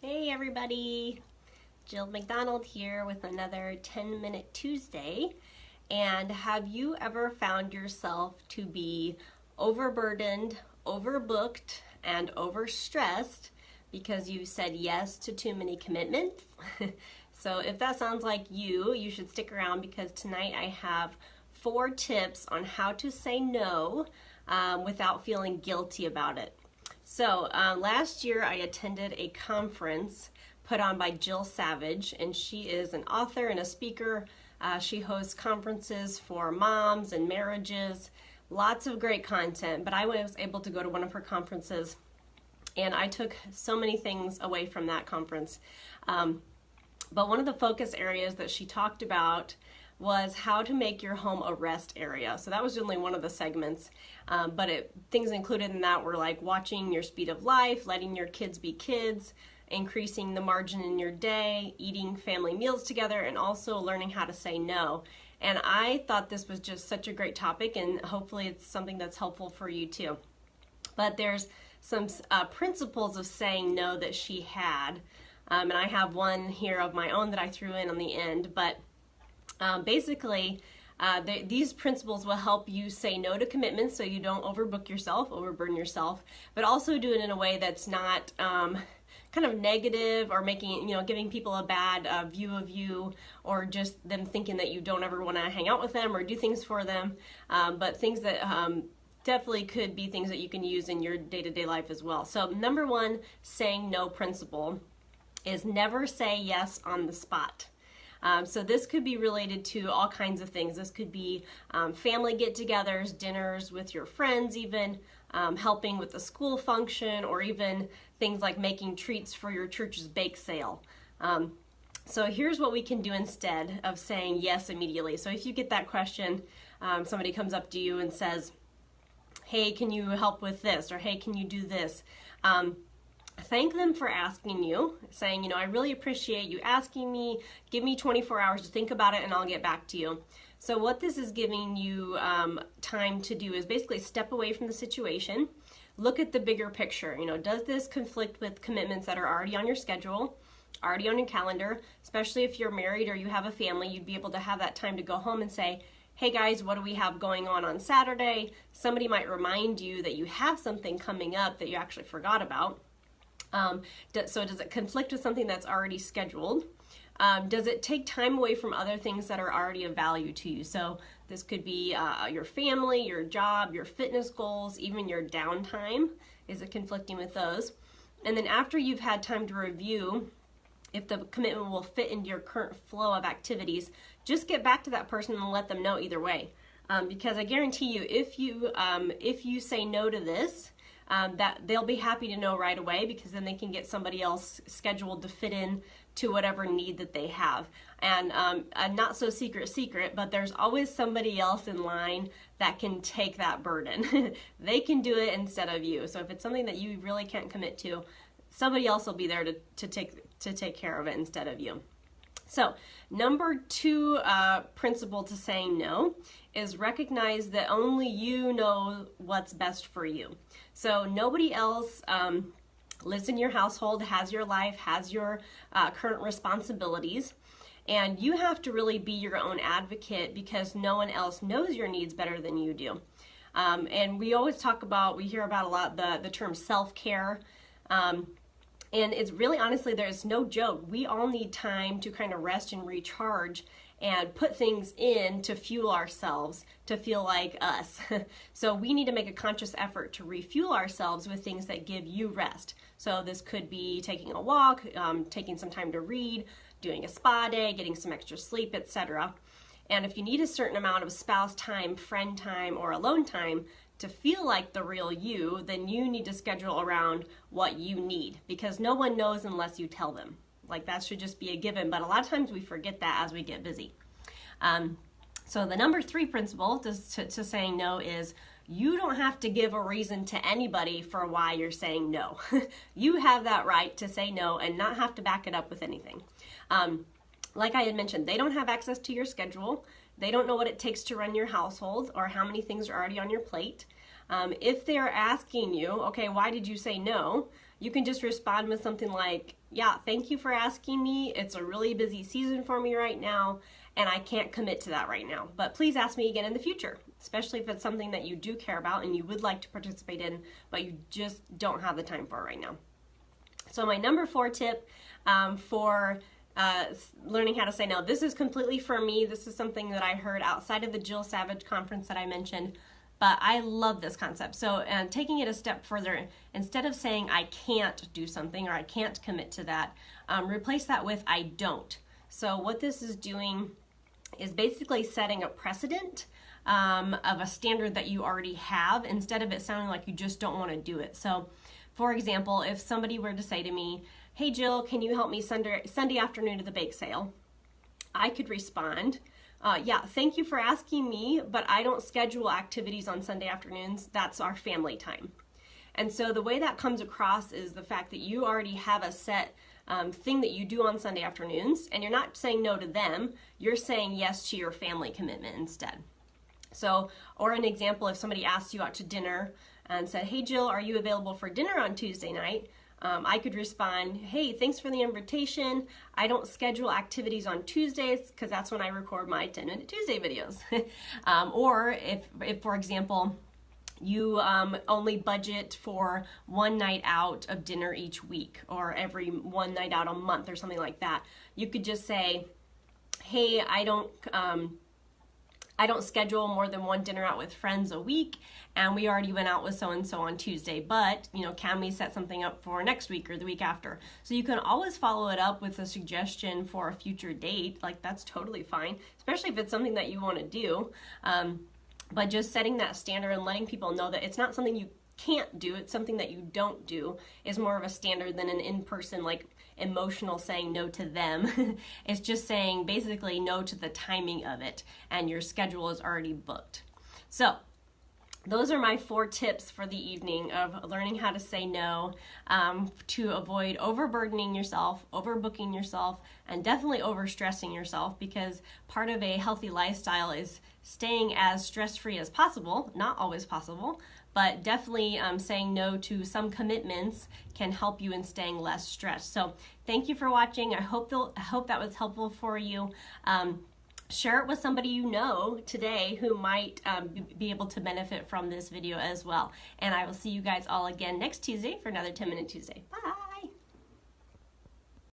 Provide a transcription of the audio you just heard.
Hey everybody, Jill McDonald here with another 10-Minute Tuesday. And have you ever found yourself to be overburdened, overbooked, and overstressed because you said yes to too many commitments? So if that sounds like you should stick around because tonight I have 4 tips on how to say no without feeling guilty about it. So last year I attended a conference put on by Jill Savage, and she is an author and a speaker. She hosts conferences for moms and marriages, lots of great content, but I was able to go to one of her conferences and I took so many things away from that conference. But one of the focus areas that she talked about was how to make your home a rest area. So that was only one of the segments, but things included in that were like watching your speed of life, letting your kids be kids, increasing the margin in your day, eating family meals together, and also learning how to say no. And I thought this was just such a great topic, and hopefully it's something that's helpful for you too. But there's some principles of saying no that she had, and I have one here of my own that I threw in on the end, but basically, these principles will help you say no to commitments so you don't overbook yourself, overburden yourself, but also do it in a way that's not kind of negative or making, giving people a bad view of you, or just them thinking that you don't ever want to hang out with them or do things for them, but things that definitely could be things that you can use in your day-to-day life as well. So number 1 saying no principle is never say yes on the spot. So this could be related to all kinds of things. This could be family get-togethers, dinners with your friends even, helping with the school function, or even things like making treats for your church's bake sale. So here's what we can do instead of saying yes immediately. So if you get that question, somebody comes up to you and says, hey, can you help with this? Or hey, can you do this? Thank them for asking you, saying, I really appreciate you asking me. Give me 24 hours to think about it and I'll get back to you. So what this is giving you time to do is basically step away from the situation, look at the bigger picture. Does this conflict with commitments that are already on your schedule, already on your calendar? Especially if you're married or you have a family, you'd be able to have that time to go home and say, hey guys, what do we have going on Saturday? Somebody might remind you that you have something coming up that you actually forgot about. So does it conflict with something that's already scheduled? Does it take time away from other things that are already of value to you? So this could be your family, your job, your fitness goals, even your downtime. Is it conflicting with those? And then after you've had time to review if the commitment will fit into your current flow of activities, just get back to that person and let them know either way. Because I guarantee you, if you say no to this, that they'll be happy to know right away, because then they can get somebody else scheduled to fit in to whatever need that they have. And a not so secret, but there's always somebody else in line that can take that burden. They can do it instead of you. So if it's something that you really can't commit to, somebody else will be there to take care of it instead of you. So number 2 principle to saying no is recognize that only you know what's best for you. So nobody else lives in your household, has your life, has your current responsibilities, and you have to really be your own advocate because no one else knows your needs better than you do. And we always we hear about a lot the term self-care. And it's really, honestly, there's no joke. We all need time to kind of rest and recharge and put things in to fuel ourselves to feel like us. So we need to make a conscious effort to refuel ourselves with things that give you rest. So this could be taking a walk, taking some time to read, doing a spa day, getting some extra sleep, etc. And if you need a certain amount of spouse time, friend time, or alone time to feel like the real you, then you need to schedule around what you need, because no one knows unless you tell them. Like, that should just be a given, but a lot of times we forget that as we get busy. So the number 3 principle to saying no is you don't have to give a reason to anybody for why you're saying no. You have that right to say no and not have to back it up with anything. Like I had mentioned, they don't have access to your schedule. They don't know what it takes to run your household or how many things are already on your plate. If they're asking you, okay, why did you say no? you can just respond with something like, yeah, thank you for asking me. It's a really busy season for me right now, and I can't commit to that right now. But please ask me again in the future, especially if it's something that you do care about and you would like to participate in, but you just don't have the time for right now. So my number 4 tip for learning how to say no. This is completely for me. This is something that I heard outside of the Jill Savage conference that I mentioned, but I love this concept. So taking it a step further, instead of saying I can't do something or I can't commit to that, replace that with I don't. So what this is doing is basically setting a precedent of a standard that you already have, instead of it sounding like you just don't want to do it. So for example, if somebody were to say to me, hey Jill, can you help me Sunday afternoon to the bake sale? I could respond, yeah, thank you for asking me, but I don't schedule activities on Sunday afternoons. That's our family time. And so the way that comes across is the fact that you already have a set thing that you do on Sunday afternoons, and you're not saying no to them, you're saying yes to your family commitment instead. So, or an example, if somebody asked you out to dinner and said, hey Jill, are you available for dinner on Tuesday night? I could respond, hey, thanks for the invitation. I don't schedule activities on Tuesdays because that's when I record my 10-minute Tuesday videos. Or if, for example, you only budget for one night out of dinner each week, or every one night out a month or something like that, you could just say, hey, I don't schedule more than one dinner out with friends a week, and we already went out with so-and-so on Tuesday, but, can we set something up for next week or the week after? So you can always follow it up with a suggestion for a future date. Like, that's totally fine, especially if it's something that you want to do. But just setting that standard and letting people know that it's not something you can't do, it's something that you don't do, is more of a standard than an in-person, like, emotional saying no to them. It's just saying basically no to the timing of it, and your schedule is already booked. So those are my 4 tips for the evening of learning how to say no, to avoid overburdening yourself, overbooking yourself, and definitely overstressing yourself, because part of a healthy lifestyle is staying as stress-free as possible. Not always possible, but definitely saying no to some commitments can help you in staying less stressed. So thank you for watching. I hope that was helpful for you. Share it with somebody you know today who might be able to benefit from this video as well. And I will see you guys all again next Tuesday for another 10-Minute Tuesday. Bye!